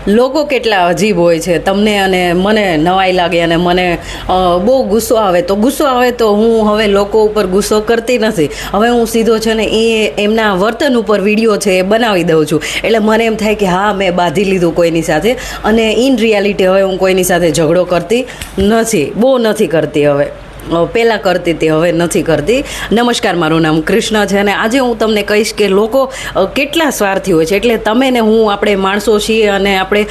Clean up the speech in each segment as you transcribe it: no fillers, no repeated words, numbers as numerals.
લોકો કેટલા અજીબ હોય છે, તમને અને મને નવાઈ લાગે અને મને બહુ ગુસ્સો આવે તો હું હવે લોકો ઉપર ગુસ્સો કરતી નથી. હવે હું સીધો છે ને એમના વર્તન ઉપર વિડીયો છે એ બનાવી દઉં છું. એટલે મને એમ થાય કે હા, મેં બાંધી લીધું કોઈની સાથે, અને ઇન રિયાલિટી હવે હું કોઈની સાથે ઝઘડો કરતી નથી, બહુ નથી કરતી. હવે પહેલાં કરતી હતી, હવે નથી કરતી. નમસ્કાર, મારું નામ કૃષ્ણ છે અને આજે હું તમને કહીશ કે લોકો કેટલા સ્વાર્થી હોય છે. એટલે તમે ને હું, આપણે માણસો છીએ અને આપણે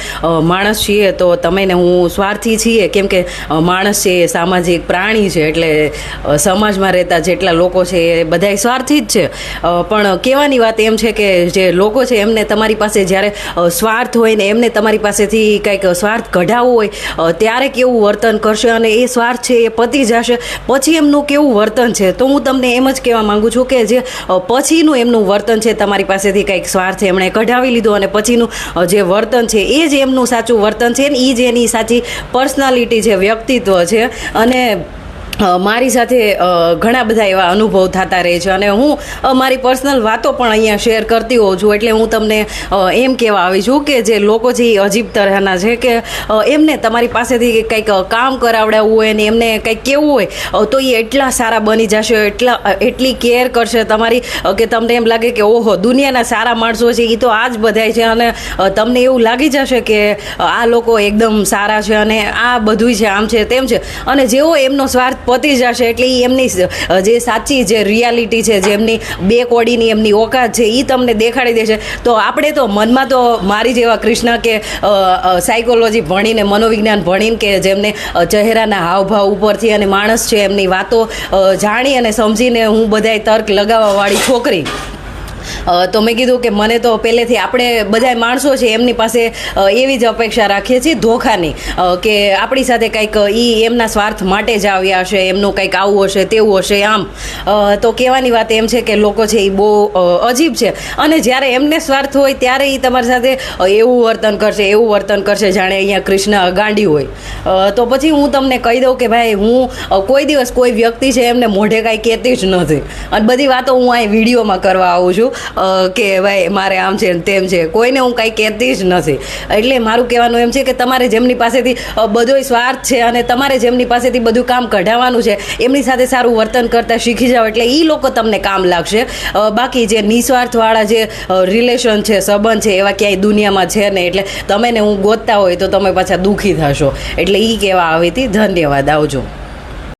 માણસ છીએ, તો તમે ને હું સ્વાર્થી છીએ, કેમ કે માણસ છે એ સામાજિક પ્રાણી છે. એટલે સમાજમાં રહેતા જેટલા લોકો છે એ બધાય સ્વાર્થી જ છે. પણ કહેવાની વાત એમ છે કે જે લોકો છે એમને તમારી પાસે જ્યારે સ્વાર્થ હોય ને એમને તમારી પાસેથી કંઈક સ્વાર્થ કઢાવવો હોય ત્યારે કેવું વર્તન કરશે, અને એ સ્વાર્થ છે એ પતી જશે પછી એમનું કેવું વર્તન છે. તો હું તમને એમ જ કહેવા માંગુ છું કે જે પછીનું એમનું વર્તન છે, તમારી પાસેથી કંઈક સ્વાર્થ એમણે કઢાવી લીધો અને પછીનું જે વર્તન છે એ જ એમનું સાચું વર્તન છે ને એ જ એની સાચી પર્સનાલિટી છે, વ્યક્તિત્વ છે. અને મારી સાથે ઘણા બધા એવા અનુભવ થતા રહે છે અને હું મારી પર્સનલ વાતો પણ અહીંયા શેર કરતી હોઉં છું. એટલે હું તમને એમ કહેવા આવી છું કે જે લોકો છે એ અજીબ તરહના છે કે એમને તમારી પાસેથી કંઈક કામ કરાવડાવવું હોય ને એમને કંઈક કહેવું હોય તો એ એટલા સારા બની જશે, એટલી કેર કરશે તમારી કે તમને એમ લાગે કે ઓહો, દુનિયાના સારા માણસો છે એ તો આ જ બધાય છે. અને તમને એવું લાગી જશે કે આ લોકો એકદમ સારા છે અને આ બધું છે, આમ છે તેમ છે. અને જેવો એમનો સ્વાર્થ પતી જશે એટલે એ એમની જે સાચી જે રિયાલિટી છે, જે એમની બે કોડીની એમની ઓકાત છે એ તમને દેખાડી દેશે. તો આપણે તો મનમાં તો મારી જેવા કૃષ્ણ કે સાયકોલોજી ભણીને, મનોવિજ્ઞાન ભણીને, કે જેમને ચહેરાના હાવભાવ ઉપરથી અને માણસ છે એમની વાતો જાણી અને સમજીને હું બધાય તર્ક લગાવવાવાળી છોકરી. તો મેં કીધું કે મને તો પહેલેથી આપણે બધા માણસો છે એમની પાસે એવી જ અપેક્ષા રાખીએ છીએ ધોખાની, કે આપણી સાથે કંઈક એમના સ્વાર્થ માટે જ આવ્યા હશે, એમનું કંઈક આવું હશે, તેવું હશે, આમ. તો કહેવાની વાત એમ છે કે લોકો છે એ બહુ અજીબ છે. અને જ્યારે એમને સ્વાર્થ હોય ત્યારે એ તમારી સાથે એવું વર્તન કરશે જાણે અહીંયા કૃષ્ણ ગાંડી હોય. તો પછી હું તમને કહી દઉં કે ભાઈ, હું કોઈ દિવસ કોઈ વ્યક્તિ છે એમને મોઢે કાંઈ કહેતી જ નથી. અને બધી વાતો હું અહીં વિડીયોમાં કરવા આવું છું કે ભાઈ મારે આમ છે ને તેમ છે, કોઈને હું કાંઈ કહેતી જ નથી. એટલે મારું કહેવાનું એમ છે કે તમારે જેમની પાસેથી બધોય સ્વાર્થ છે અને તમારે જેમની પાસેથી બધું કામ કઢાવવાનું છે એમની સાથે સારું વર્તન કરતાં શીખી જાઓ, એટલે એ લોકો તમને કામ લાગશે. બાકી જે નિસ્વાર્થવાળા જે રિલેશન છે, સંબંધ છે, એવા ક્યાંય દુનિયામાં છે ને. એટલે તમે ને હું ગોતતા હોય તો તમે પાછા દુઃખી થશો. એટલે એ કહેવા આવી હતી. ધન્યવાદ, આવજો.